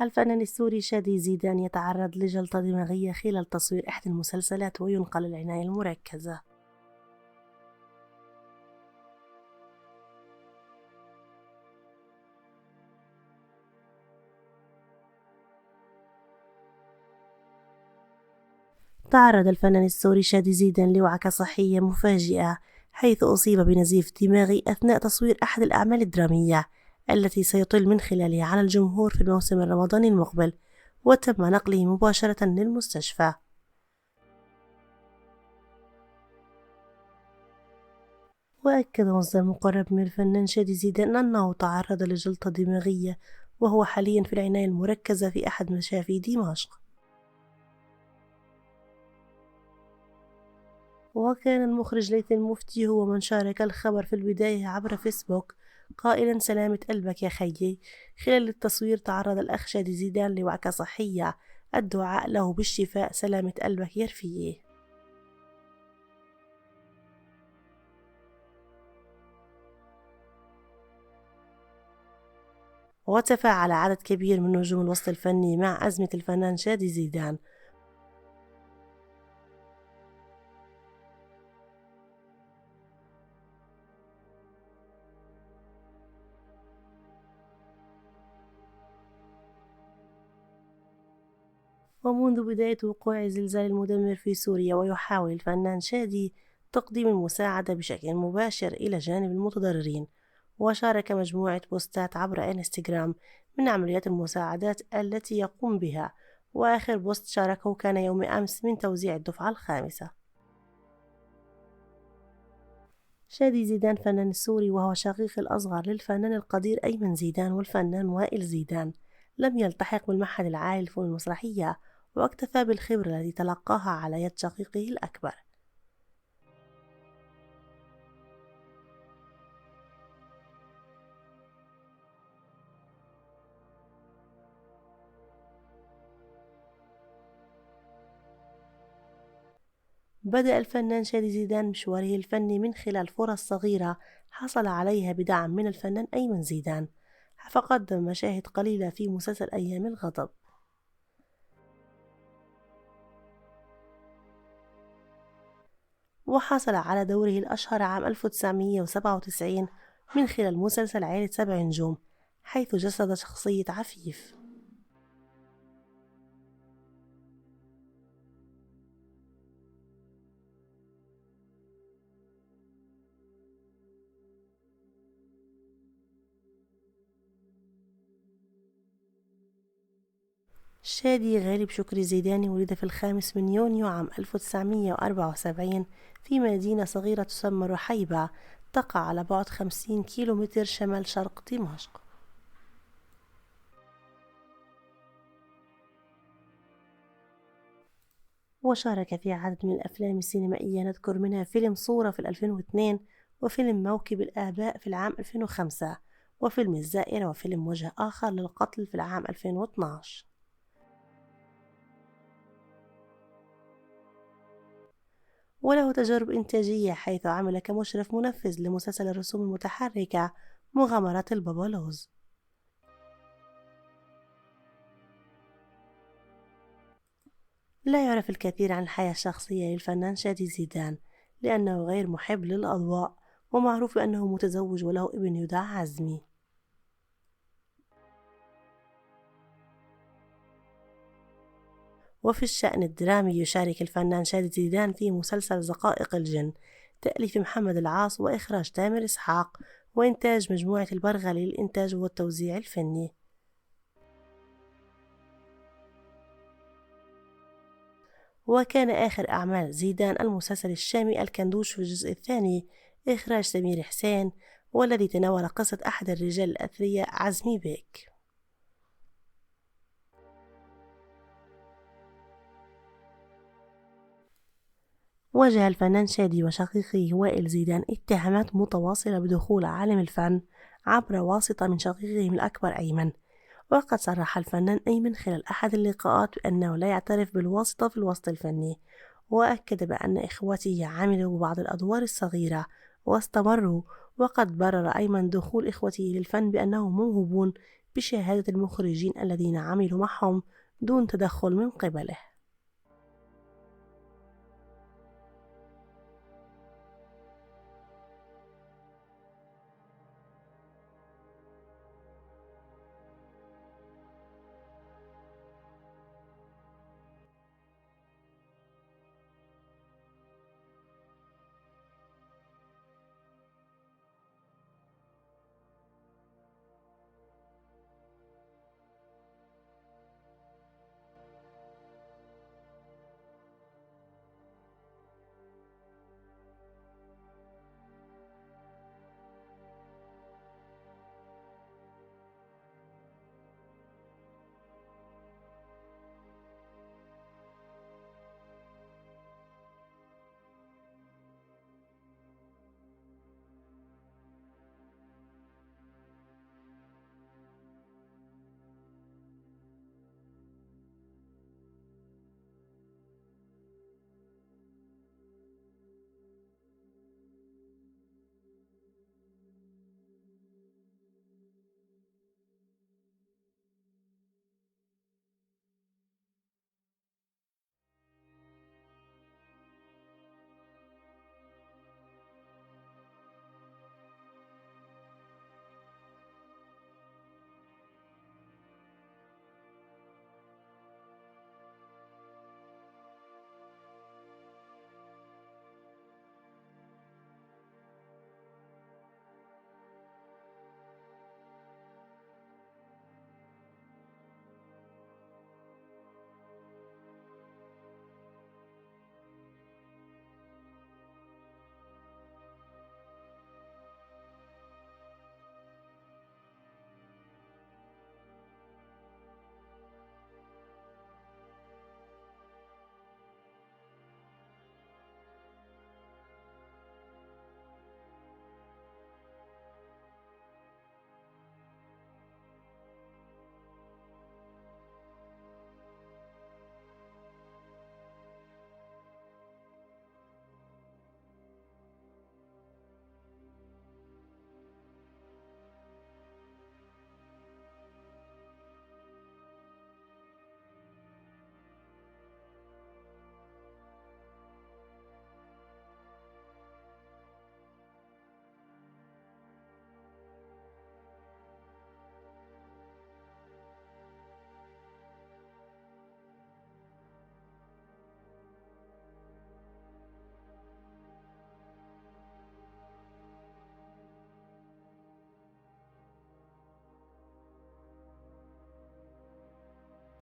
الفنان السوري شادي زيدان يتعرض لجلطة دماغية خلال تصوير إحدى المسلسلات وينقل العناية المركزة. تعرض الفنان السوري شادي زيدان لوعكة صحية مفاجئة، حيث أصيب بنزيف دماغي أثناء تصوير أحد الأعمال الدرامية التي سيطل من خلالها على الجمهور في الموسم الرمضاني المقبل، وتم نقله مباشرة للمستشفى. وأكد مصدر مقرب من الفنان شادي زيدان أنه تعرض لجلطة دماغية وهو حاليا في العناية المركزة في أحد مشافي دمشق. وكان المخرج ليث المفتي هو من شارك الخبر في البداية عبر فيسبوك قائلا: سلامة قلبك يا خيي. خلال التصوير تعرض الأخ شادي زيدان لوعكة صحية، الدعاء له بالشفاء، سلامة قلبك يا رفيقي. وتفاعل عدد كبير من نجوم الوسط الفني مع أزمة الفنان شادي زيدان. ومنذ بداية وقوع الزلزال المدمر في سوريا ويحاول الفنان شادي تقديم المساعدة بشكل مباشر إلى جانب المتضررين، وشارك مجموعة بوستات عبر إنستغرام من عمليات المساعدات التي يقوم بها، وآخر بوست شاركه كان يوم أمس من توزيع الدفعة الخامسة. شادي زيدان فنان السوري وهو شقيق الأصغر للفنان القدير أيمن زيدان والفنان وائل زيدان، لم يلتحق بالمعهد العالي للفنون المسرحية، واكتفى بالخبرة التي تلقاها على يد شقيقه الأكبر. بدأ الفنان شادي زيدان مشواره الفني من خلال فرص صغيرة حصل عليها بدعم من الفنان أيمن زيدان، فقدم مشاهد قليلة في مسلسل أيام الغضب. وحصل على دوره الأشهر عام 1997 من خلال مسلسل عائلة 7 نجوم، حيث جسد شخصية عفيف. شادي غالب شكري زيداني ولد في 5 من يونيو عام 1974 في مدينة صغيرة تسمى رحيبة، تقع على بعد 50 كيلومتر شمال شرق دمشق. وشارك في عدد من الأفلام السينمائية، نذكر منها فيلم صورة في 2002، وفيلم موكب الآباء في العام 2005، وفيلم الزائرة، وفيلم وجه آخر للقتل في العام 2012. وله تجارب إنتاجية، حيث عمل كمشرف منفذ لمسلسل الرسوم المتحركة مغامرات البابالوز. لا يعرف الكثير عن الحياة الشخصية للفنان شادي زيدان، لأنه غير محب للأضواء، ومعروف بأنه متزوج وله ابن يدعى عزمي. وفي الشأن الدرامي يشارك الفنان شادي زيدان في مسلسل زقائق الجن، تأليف محمد العاص وإخراج تامر إسحاق، وإنتاج مجموعة البرغلي للإنتاج والتوزيع الفني. وكان آخر أعمال زيدان المسلسل الشامي الكندوش في الجزء الثاني، إخراج سمير حسين، والذي تناول قصة أحد الرجال الأثرياء عزمي بيك. واجه الفنان شادي وشقيقه وائل زيدان اتهامات متواصلة بدخول عالم الفن عبر واسطة من شقيقهم الأكبر أيمن، وقد صرح الفنان أيمن خلال أحد اللقاءات بأنه لا يعترف بالواسطة في الوسط الفني، وأكد بأن إخوته عملوا ببعض الأدوار الصغيرة واستمروا، وقد برر أيمن دخول إخوته للفن بأنهم موهوبون بشهادة المخرجين الذين عملوا معهم دون تدخل من قبله.